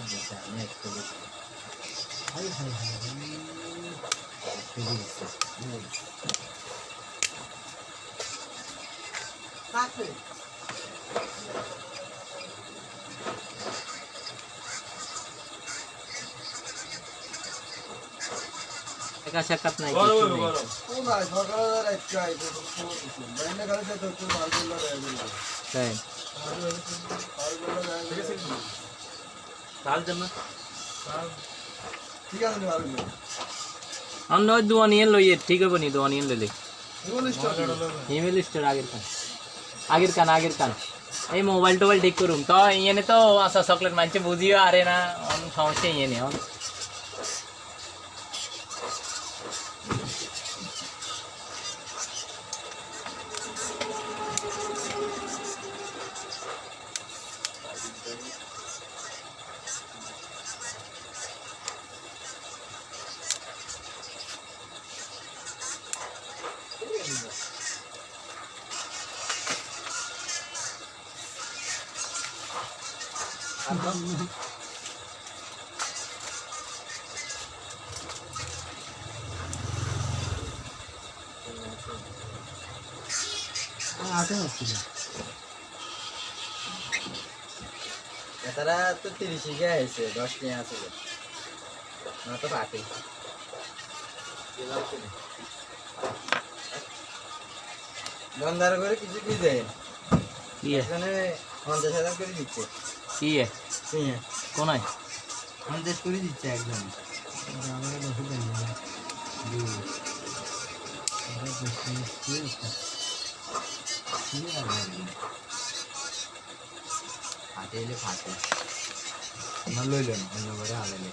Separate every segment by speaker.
Speaker 1: আমি একটু high high high কাকে
Speaker 2: একা সাক্ষাৎ নাই
Speaker 3: বড়
Speaker 2: কিছু
Speaker 3: বড়
Speaker 2: নেই।
Speaker 3: বড়
Speaker 1: ও না সকালে রাত চাই তো বাইরে গাড়িতে তো একটু ভালো করে রাখবেন
Speaker 2: তাই
Speaker 3: ঠিক আছে ডাল দেন না
Speaker 1: ঠিক আছে ভালো
Speaker 2: অন্য দু অনিয়ন লইয়ে ঠিক হবে নি দু অনিয়ন লইলে
Speaker 1: ইমোল স্টোর
Speaker 2: ইমেল স্টোর আগের কান এই মোবাইল টোবাইল ঠিক করুম তো ইয়েনে তো আসা চকলেট মানছে বুঝিও আরে না অনেক সমস্যা ইয়েনে
Speaker 1: আতে হচ্ছে
Speaker 4: তারা তো 30 কে আছে 10 কে আছে না তো পাতে দন্দার করে কিছু কি দেয়
Speaker 2: কি
Speaker 4: এখানে 50,000 করে দিচ্ছে
Speaker 2: কি
Speaker 4: হ্যাঁ
Speaker 2: কোনায়
Speaker 4: 50 করে দিচ্ছে একদম
Speaker 1: আমরা বসে জানি না জি আমরা বসে কি
Speaker 4: ফাটে এলে ফাটে আমার লইলেন অন্যবারে আলাইলে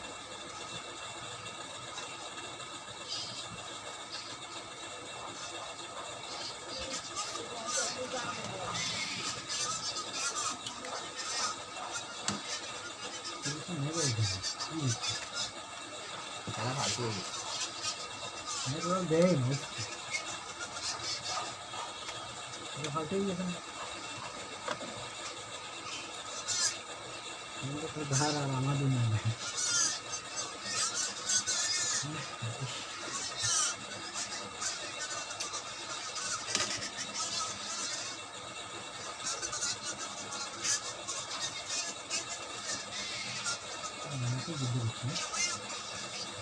Speaker 4: খেলা ফাটে
Speaker 1: আমরা দেই না এটা ফাটে গেছে আমরা তো ধার আর আমাদের না Aku jadi lupa.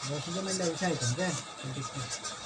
Speaker 1: Kalau sudah main dari saya kan,